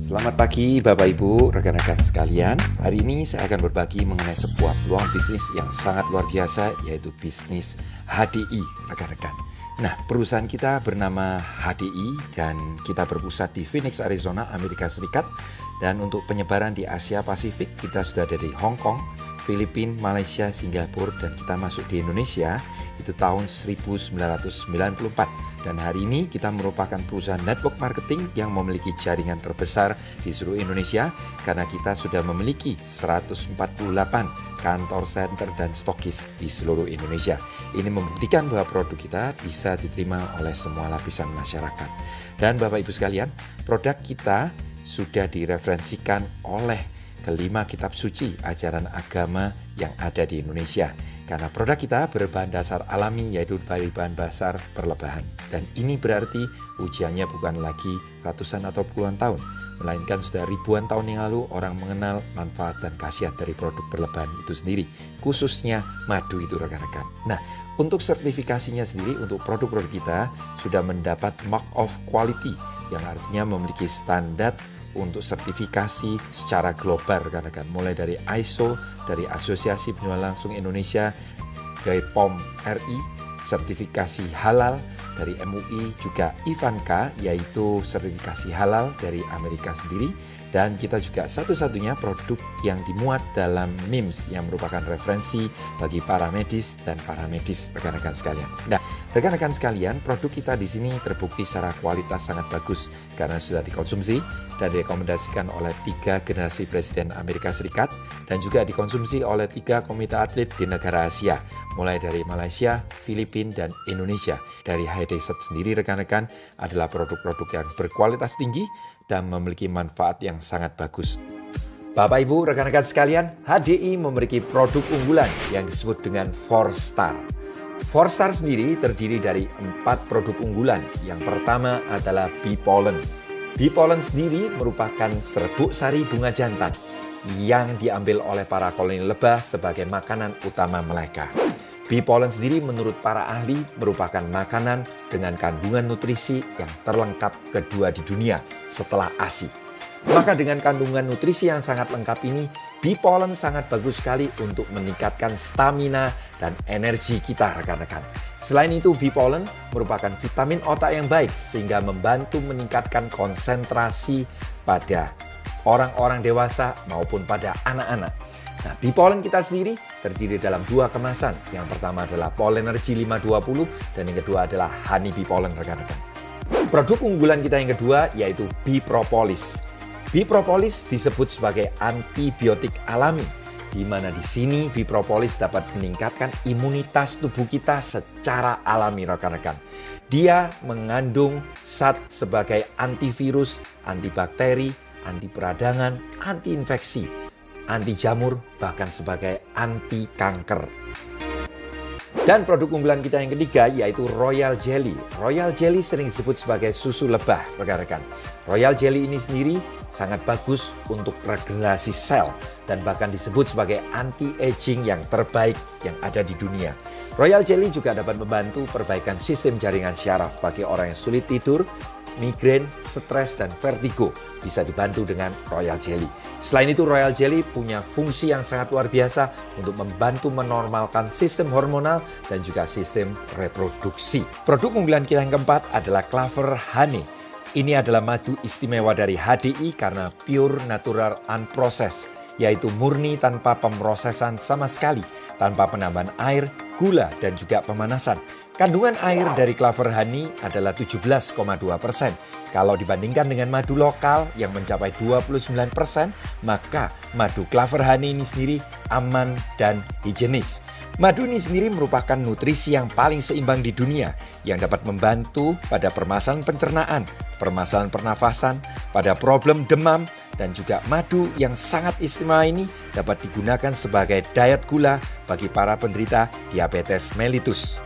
Selamat pagi Bapak Ibu, rekan-rekan sekalian. Hari ini saya akan berbagi mengenai sebuah peluang bisnis yang sangat luar biasa, yaitu bisnis HDI, rekan-rekan. Nah, perusahaan kita bernama HDI dan kita berpusat di Phoenix, Arizona, Amerika Serikat. Dan untuk penyebaran di Asia Pasifik, kita sudah ada di Hong Kong, Filipina, Malaysia, Singapura, dan kita masuk di Indonesia itu tahun 1994. Dan hari ini kita merupakan perusahaan network marketing yang memiliki jaringan terbesar di seluruh Indonesia karena kita sudah memiliki 148 kantor center dan stokis di seluruh Indonesia. Ini membuktikan bahwa produk kita bisa diterima oleh semua lapisan masyarakat. Dan Bapak Ibu sekalian, produk kita sudah direferensikan oleh kelima kitab suci ajaran agama yang ada di Indonesia. Karena produk kita berbahan dasar alami, yaitu dari bahan dasar perlebahan. Dan ini berarti ujiannya bukan lagi ratusan atau puluhan tahun, melainkan sudah ribuan tahun yang lalu orang mengenal manfaat dan khasiat dari produk berlebahan itu sendiri, khususnya madu itu rekan-rekan. Nah, untuk sertifikasinya sendiri untuk produk-produk kita sudah mendapat mark of quality, yang artinya memiliki standar untuk sertifikasi secara global rekan-rekan, mulai dari ISO, dari Asosiasi Penjualan Langsung Indonesia, dari POM RI, sertifikasi halal dari MUI, juga IVANKA yaitu sertifikasi halal dari Amerika sendiri, dan kita juga satu-satunya produk yang dimuat dalam MIMS yang merupakan referensi bagi para medis dan paramedis rekan-rekan sekalian. Nah, rekan-rekan sekalian, produk kita di sini terbukti secara kualitas sangat bagus karena sudah dikonsumsi dan direkomendasikan oleh 3 generasi Presiden Amerika Serikat dan juga dikonsumsi oleh 3 komite atlet di negara Asia, mulai dari Malaysia, Filipina, dan Indonesia. Dari HDI sendiri rekan-rekan adalah produk-produk yang berkualitas tinggi dan memiliki manfaat yang sangat bagus. Bapak Ibu, rekan-rekan sekalian, HDI memiliki produk unggulan yang disebut dengan 4-Star. 4-Star sendiri terdiri dari 4 produk unggulan. Yang pertama adalah Bee Pollen. Bee Pollen sendiri merupakan serbuk sari bunga jantan yang diambil oleh para koloni lebah sebagai makanan utama mereka. Bee Pollen sendiri menurut para ahli merupakan makanan dengan kandungan nutrisi yang terlengkap kedua di dunia setelah ASI. Maka dengan kandungan nutrisi yang sangat lengkap ini, Bee Pollen sangat bagus sekali untuk meningkatkan stamina dan energi kita rekan-rekan. Selain itu, Bee Pollen merupakan vitamin otak yang baik sehingga membantu meningkatkan konsentrasi pada orang-orang dewasa maupun pada anak-anak. Nah, Bee Pollen kita sendiri terdiri dalam 2 kemasan. Yang pertama adalah Pollenergy 520 dan yang kedua adalah Honey Bee Pollen rekan-rekan. Produk unggulan kita yang kedua yaitu Bee Propolis. Bee Propolis disebut sebagai antibiotik alami, di mana di sini Bee Propolis dapat meningkatkan imunitas tubuh kita secara alami rekan-rekan. Dia mengandung zat sebagai antivirus, antibakteri, anti peradangan, anti infeksi, anti jamur, bahkan sebagai anti kanker. Dan produk unggulan kita yang ketiga yaitu Royal Jelly. Royal Jelly sering disebut sebagai susu lebah, rekan-rekan. Royal Jelly ini sendiri sangat bagus untuk regenerasi sel dan bahkan disebut sebagai anti-aging yang terbaik yang ada di dunia. Royal Jelly juga dapat membantu perbaikan sistem jaringan syaraf bagi orang yang sulit tidur, migrain, stres, dan vertigo bisa dibantu dengan Royal Jelly. Selain itu, Royal Jelly punya fungsi yang sangat luar biasa untuk membantu menormalkan sistem hormonal dan juga sistem reproduksi. Produk unggulan kita yang keempat adalah Clover Honey. Ini adalah madu istimewa dari HDI karena pure natural unprocessed, yaitu murni tanpa pemrosesan sama sekali, tanpa penambahan air, gula, dan juga pemanasan. Kandungan air dari Clover Honey adalah 17,2%. Kalau dibandingkan dengan madu lokal yang mencapai 29%, maka madu Clover Honey ini sendiri aman dan higienis. Madu ini sendiri merupakan nutrisi yang paling seimbang di dunia yang dapat membantu pada permasalahan pencernaan, permasalahan pernafasan, pada problem demam, dan juga madu yang sangat istimewa ini dapat digunakan sebagai diet gula bagi para penderita diabetes mellitus.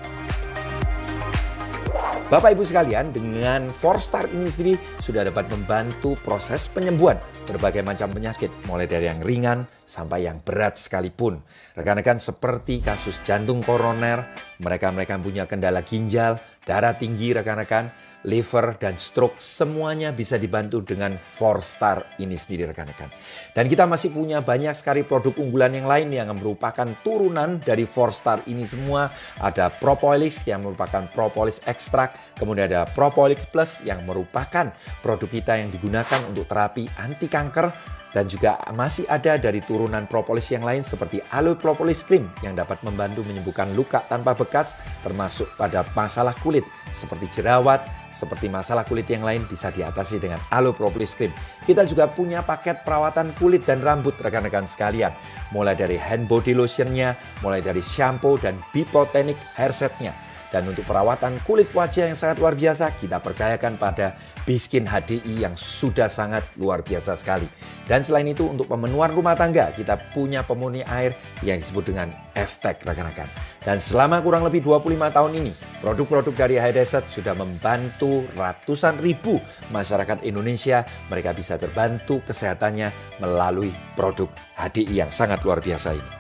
Bapak Ibu sekalian, dengan 4-Star ini sendiri sudah dapat membantu proses penyembuhan berbagai macam penyakit, mulai dari yang ringan sampai yang berat sekalipun. Rekan-rekan seperti kasus jantung koroner, mereka punya kendala ginjal, darah tinggi rekan-rekan, liver, dan stroke semuanya bisa dibantu dengan 4-star ini sendiri rekan-rekan. Dan kita masih punya banyak sekali produk unggulan yang lain yang merupakan turunan dari 4-star ini semua. Ada Propolis yang merupakan propolis ekstrak, kemudian ada Propolis Plus yang merupakan produk kita yang digunakan untuk terapi anti kanker. Dan juga masih ada dari turunan propolis yang lain seperti Aloe Propolis Cream yang dapat membantu menyembuhkan luka tanpa bekas termasuk pada masalah kulit seperti jerawat, seperti masalah kulit yang lain bisa diatasi dengan Aloe Propolis Cream. Kita juga punya paket perawatan kulit dan rambut rekan-rekan sekalian. Mulai dari hand body lotionnya, mulai dari shampoo dan Bipotenic hair setnya. Dan untuk perawatan kulit wajah yang sangat luar biasa, kita percayakan pada Biskin HDI yang sudah sangat luar biasa sekali. Dan selain itu untuk pemenuhan rumah tangga, kita punya pemurni air yang disebut dengan F-Tech rekan-rekan. Dan selama kurang lebih 25 tahun ini, produk-produk dari High Desert sudah membantu ratusan ribu masyarakat Indonesia. Mereka bisa terbantu kesehatannya melalui produk HDI yang sangat luar biasa ini.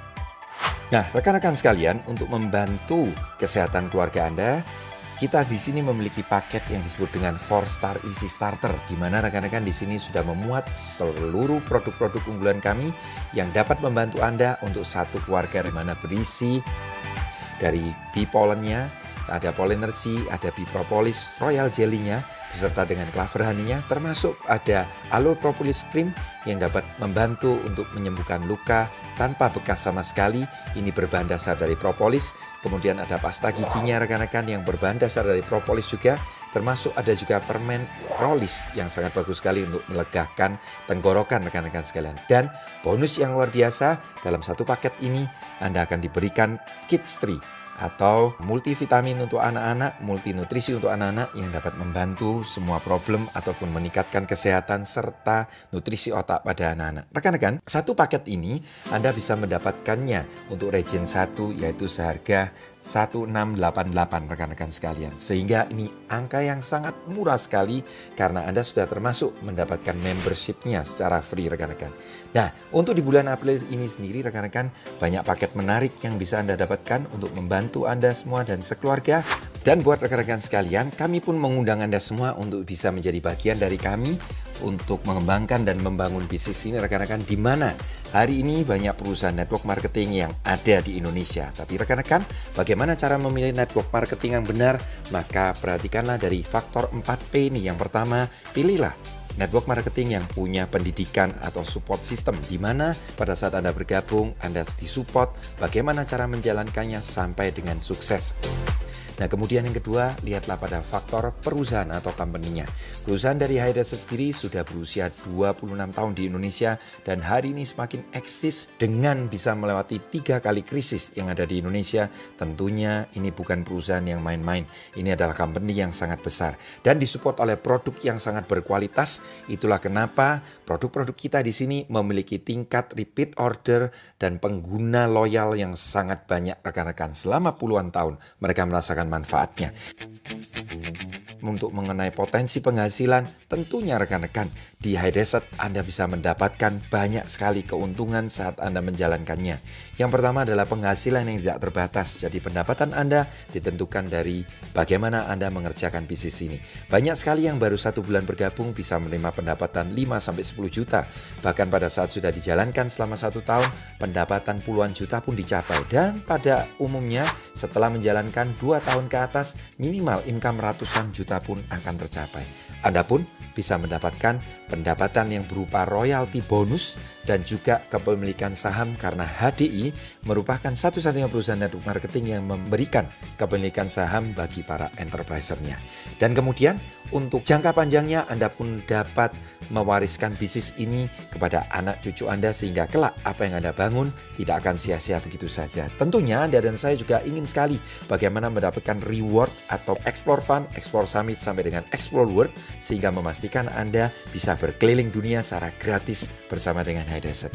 Nah, rekan-rekan sekalian, untuk membantu kesehatan keluarga Anda, kita di sini memiliki paket yang disebut dengan 4-star Easy Starter, di mana rekan-rekan di sini sudah memuat seluruh produk-produk unggulan kami yang dapat membantu Anda untuk satu keluarga, di mana berisi dari bee pollennya, ada Pollenergy, ada bee propolis, royal jelly-nya, beserta dengan clover honey-nya, termasuk ada Aloe Propolis Cream yang dapat membantu untuk menyembuhkan luka tanpa bekas sama sekali. Ini berbahan dasar dari propolis. Kemudian ada pasta giginya rekan-rekan yang berbahan dasar dari propolis juga. Termasuk ada juga permen Prolis yang sangat bagus sekali untuk melegakan tenggorokan rekan-rekan sekalian. Dan bonus yang luar biasa, dalam satu paket ini Anda akan diberikan Kids Tree atau multivitamin untuk anak-anak, multinutrisi untuk anak-anak yang dapat membantu semua problem ataupun meningkatkan kesehatan serta nutrisi otak pada anak-anak. Rekan-rekan, satu paket ini Anda bisa mendapatkannya untuk region 1 yaitu seharga 1688 rekan-rekan sekalian. Sehingga ini angka yang sangat murah sekali karena Anda sudah termasuk mendapatkan membership-nya secara free rekan-rekan. Nah, untuk di bulan April ini sendiri rekan-rekan banyak paket menarik yang bisa Anda dapatkan untuk membantu Anda semua dan sekeluarga. Dan buat rekan-rekan sekalian, kami pun mengundang Anda semua untuk bisa menjadi bagian dari kami untuk mengembangkan dan membangun bisnis ini rekan-rekan, di mana hari ini banyak perusahaan network marketing yang ada di Indonesia. Tapi rekan-rekan, bagaimana cara memilih network marketing yang benar? Maka perhatikanlah dari faktor 4P ini. Yang pertama, pilihlah network marketing yang punya pendidikan atau support system, di mana pada saat Anda bergabung, Anda disupport bagaimana cara menjalankannya sampai dengan sukses. Nah, kemudian yang kedua, lihatlah pada faktor perusahaan atau company-nya. Perusahaan dari High Desert sendiri sudah berusia 26 tahun di Indonesia dan hari ini semakin eksis dengan bisa melewati 3 kali krisis yang ada di Indonesia. Tentunya ini bukan perusahaan yang main-main. Ini adalah company yang sangat besar dan disupport oleh produk yang sangat berkualitas. Itulah kenapa produk-produk kita di sini memiliki tingkat repeat order dan pengguna loyal yang sangat banyak rekan-rekan. Selama puluhan tahun mereka merasakan manfaatnya. Untuk mengenai potensi penghasilan, tentunya rekan-rekan di High Desert Anda bisa mendapatkan banyak sekali keuntungan saat Anda menjalankannya. Yang pertama adalah penghasilan yang tidak terbatas. Jadi pendapatan Anda ditentukan dari bagaimana Anda mengerjakan bisnis ini. Banyak sekali yang baru 1 bulan bergabung bisa menerima pendapatan 5-10 juta. Bahkan pada saat sudah dijalankan selama 1 tahun, pendapatan puluhan juta pun dicapai. Dan pada umumnya setelah menjalankan 2 tahun ke atas, minimal income ratusan juta pun akan tercapai. Anda pun bisa mendapatkan pendapatan yang berupa royalti bonus dan juga kepemilikan saham karena HDI merupakan satu-satunya perusahaan network marketing yang memberikan kepemilikan saham bagi para enterpriser-nya. Dan kemudian untuk jangka panjangnya Anda pun dapat mewariskan bisnis ini kepada anak cucu Anda sehingga kelak apa yang Anda bangun tidak akan sia-sia begitu saja. Tentunya Anda dan saya juga ingin sekali bagaimana mendapatkan reward atau Explore Fund, Explore Summit sampai dengan Explore World sehingga memastikan Anda bisa berkeliling dunia secara gratis bersama dengan High Desert.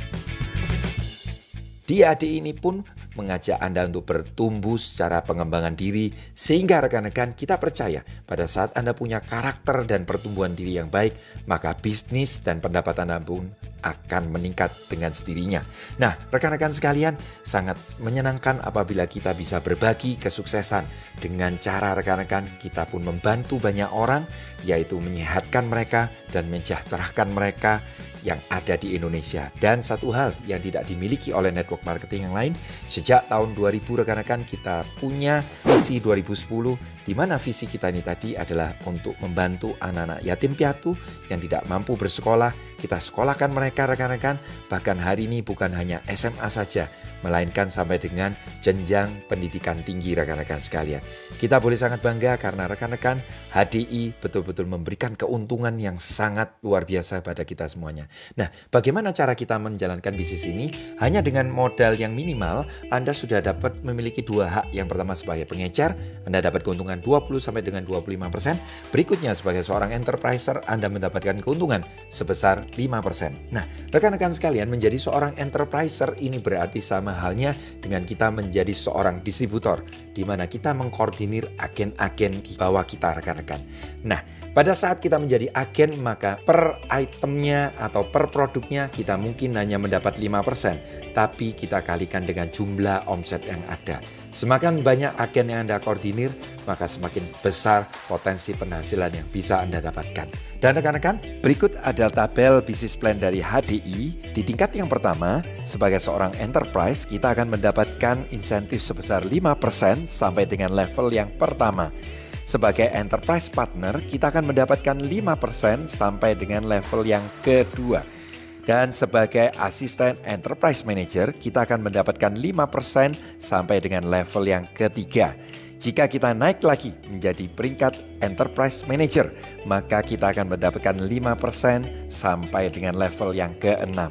Di HDI ini pun mengajak Anda untuk bertumbuh secara pengembangan diri, sehingga rekan-rekan kita percaya pada saat Anda punya karakter dan pertumbuhan diri yang baik, maka bisnis dan pendapatan Anda pun akan meningkat dengan sendirinya. Nah, rekan-rekan sekalian, sangat menyenangkan apabila kita bisa berbagi kesuksesan dengan cara rekan-rekan kita pun membantu banyak orang, yaitu menyehatkan mereka dan mensejahterakan mereka yang ada di Indonesia. Dan satu hal yang tidak dimiliki oleh network marketing yang lain, sejak tahun 2000 rekan-rekan kita punya visi 2010, di mana visi kita ini tadi adalah untuk membantu anak-anak yatim piatu yang tidak mampu bersekolah. Kita sekolahkan mereka rekan-rekan, bahkan hari ini bukan hanya SMA saja, melainkan sampai dengan jenjang pendidikan tinggi rekan-rekan sekalian. Kita boleh sangat bangga karena rekan-rekan HDI betul-betul memberikan keuntungan yang sangat luar biasa pada kita semuanya. Nah, bagaimana cara kita menjalankan bisnis ini? Hanya dengan modal yang minimal, Anda sudah dapat memiliki dua hak. Yang pertama sebagai pengecer, Anda dapat keuntungan 20 sampai dengan 25%. Berikutnya sebagai seorang enterpriser, Anda mendapatkan keuntungan sebesar 5%. Nah, rekan-rekan sekalian, menjadi seorang enterpriser ini berarti sama halnya dengan kita menjadi seorang distributor, di mana kita mengkoordinir agen-agen di bawah kita rekan-rekan. Nah, pada saat kita menjadi agen, maka per itemnya atau per produknya kita mungkin hanya mendapat 5%, tapi kita kalikan dengan jumlah omset yang ada. Semakin banyak agen yang Anda koordinir, maka semakin besar potensi penghasilan yang bisa Anda dapatkan. Dan rekan-rekan, berikut adalah tabel bisnis plan dari HDI. Di tingkat yang pertama, sebagai seorang enterprise, kita akan mendapatkan insentif sebesar 5% sampai dengan level yang pertama. Sebagai enterprise partner, kita akan mendapatkan 5% sampai dengan level yang kedua. Dan sebagai asisten enterprise manager, kita akan mendapatkan 5% sampai dengan level yang ketiga. Jika kita naik lagi menjadi peringkat enterprise manager, maka kita akan mendapatkan 5% sampai dengan level yang keenam.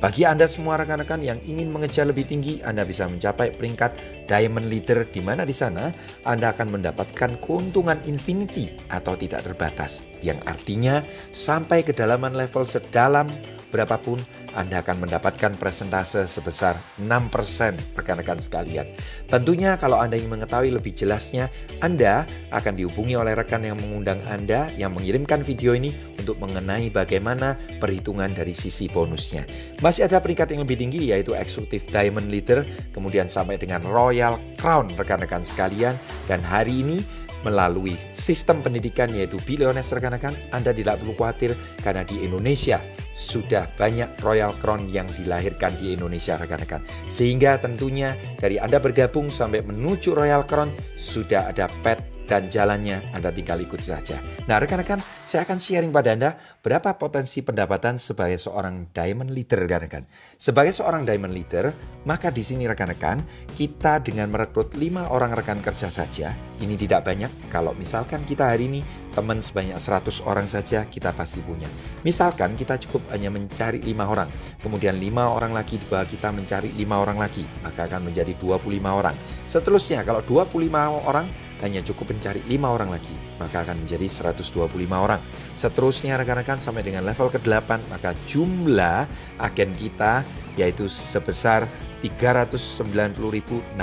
Bagi Anda semua rekan-rekan yang ingin mengejar lebih tinggi, Anda bisa mencapai peringkat Diamond Leader, di mana di sana Anda akan mendapatkan keuntungan infinity atau tidak terbatas, yang artinya sampai kedalaman level sedalam berapapun Anda akan mendapatkan persentase sebesar 6% rekan-rekan sekalian. Tentunya kalau Anda ingin mengetahui lebih jelasnya, Anda akan dihubungi oleh rekan yang mengundang Anda yang mengirimkan video ini untuk mengenai bagaimana perhitungan dari sisi bonusnya. Masih ada peringkat yang lebih tinggi, yaitu Executive Diamond Leader, kemudian sampai dengan Royal Crown rekan-rekan sekalian. Dan hari ini melalui sistem pendidikan yaitu Billionaires rekan-rekan, Anda tidak perlu khawatir karena di Indonesia sudah banyak Royal Crown yang dilahirkan di Indonesia rekan-rekan. Sehingga tentunya dari Anda bergabung sampai menuju Royal Crown sudah ada path dan jalannya, Anda tinggal ikut saja. Nah rekan-rekan, saya akan sharing pada Anda berapa potensi pendapatan sebagai seorang Diamond Leader rekan-rekan. Sebagai seorang Diamond Leader, maka di sini rekan-rekan, kita dengan merekrut 5 orang rekan kerja saja, ini tidak banyak. Kalau misalkan kita hari ini teman sebanyak 100 orang saja, kita pasti punya. Misalkan kita cukup hanya mencari 5 orang, kemudian 5 orang lagi di bawah kita mencari 5 orang lagi, maka akan menjadi 25 orang. Seterusnya, kalau 25 orang hanya cukup mencari 5 orang lagi, maka akan menjadi 125 orang. Seterusnya rekan-rekan sampai dengan level ke-8, maka jumlah agen kita yaitu sebesar 390.625.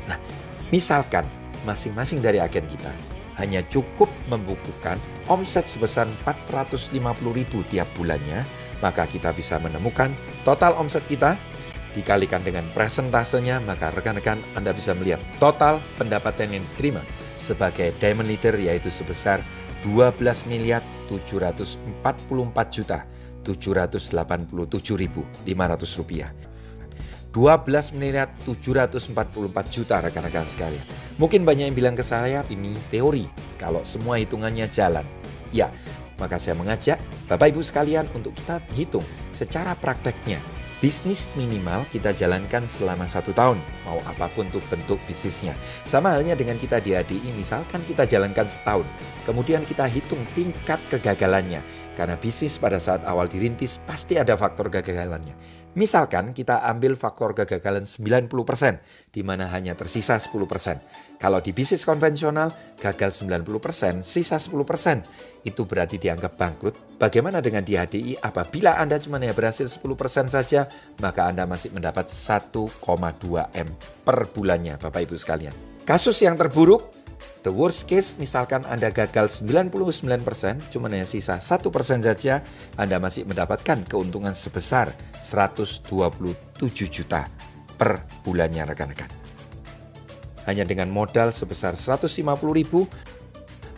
Nah, misalkan masing-masing dari agen kita hanya cukup membukukan omset sebesar 450.000 tiap bulannya, maka kita bisa menemukan total omset kita dikalikan dengan presentasenya, maka rekan-rekan Anda bisa melihat total pendapatan yang diterima sebagai Diamond Leader yaitu sebesar 12.744.787.500 rupiah. 12.744 juta rekan-rekan sekalian. Mungkin banyak yang bilang ke saya ini teori, kalau semua hitungannya jalan. Ya, maka saya mengajak Bapak Ibu sekalian untuk kita hitung secara prakteknya. Bisnis minimal kita jalankan selama 1 tahun, mau apapun tuh bentuk bisnisnya. Sama halnya dengan kita di HDI, misalkan kita jalankan setahun, kemudian kita hitung tingkat kegagalannya. Karena bisnis pada saat awal dirintis pasti ada faktor kegagalannya. Misalkan kita ambil faktor kegagalan 90%, di mana hanya tersisa 10%. Kalau di bisnis konvensional, gagal 90%, sisa 10%. Itu berarti dianggap bangkrut. Bagaimana dengan di HDI? Apabila Anda cuma berhasil 10% saja, maka Anda masih mendapat 1,2 M per bulannya, Bapak Ibu sekalian. Kasus yang terburuk, the worst case, misalkan Anda gagal 99%, cuma hanya sisa 1% saja, Anda masih mendapatkan keuntungan sebesar 127 juta per bulannya rekan-rekan. Hanya dengan modal sebesar 150.000,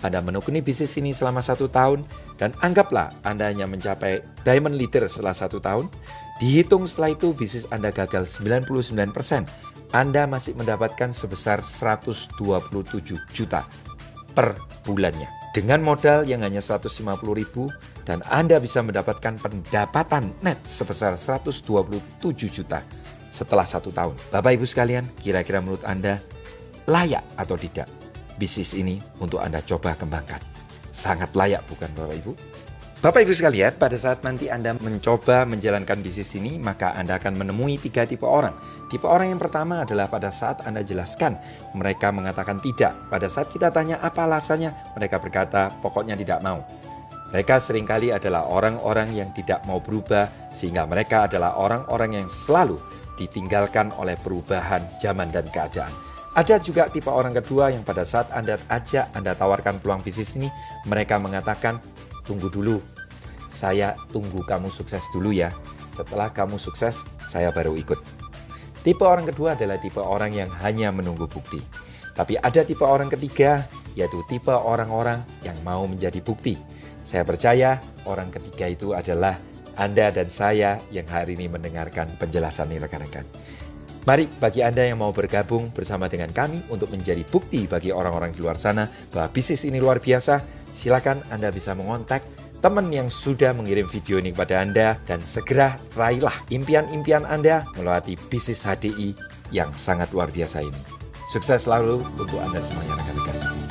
Anda menekuni bisnis ini selama 1 tahun, dan anggaplah Anda hanya mencapai diamond leader setelah 1 tahun, dihitung setelah itu bisnis Anda gagal 99%, Anda masih mendapatkan sebesar 127 juta per bulannya. Dengan modal yang hanya 150.000 dan Anda bisa mendapatkan pendapatan net sebesar 127 juta setelah 1 tahun. Bapak Ibu sekalian, kira-kira menurut Anda layak atau tidak bisnis ini untuk Anda coba kembangkan? Sangat layak, bukan Bapak Ibu? Bapak Ibu sekalian, pada saat nanti Anda mencoba menjalankan bisnis ini, maka Anda akan menemui 3 tipe orang. Tipe orang yang pertama adalah pada saat Anda jelaskan, mereka mengatakan tidak. Pada saat kita tanya apa alasannya, mereka berkata pokoknya tidak mau. Mereka seringkali adalah orang-orang yang tidak mau berubah, sehingga mereka adalah orang-orang yang selalu ditinggalkan oleh perubahan zaman dan keadaan. Ada juga tipe orang kedua yang pada saat Anda ajak, Anda tawarkan peluang bisnis ini, mereka mengatakan, tunggu dulu, saya tunggu kamu sukses dulu ya. Setelah kamu sukses, saya baru ikut. Tipe orang kedua adalah tipe orang yang hanya menunggu bukti. Tapi ada tipe orang ketiga, yaitu tipe orang-orang yang mau menjadi bukti. Saya percaya orang ketiga itu adalah Anda dan saya yang hari ini mendengarkan penjelasan ini rekan-rekan. Mari bagi Anda yang mau bergabung bersama dengan kami untuk menjadi bukti bagi orang-orang di luar sana bahwa bisnis ini luar biasa, silakan Anda bisa mengontak teman yang sudah mengirim video ini kepada Anda dan segera raihlah impian-impian Anda melalui bisnis HDI yang sangat luar biasa ini. Sukses selalu untuk Anda semuanya rekan-rekan.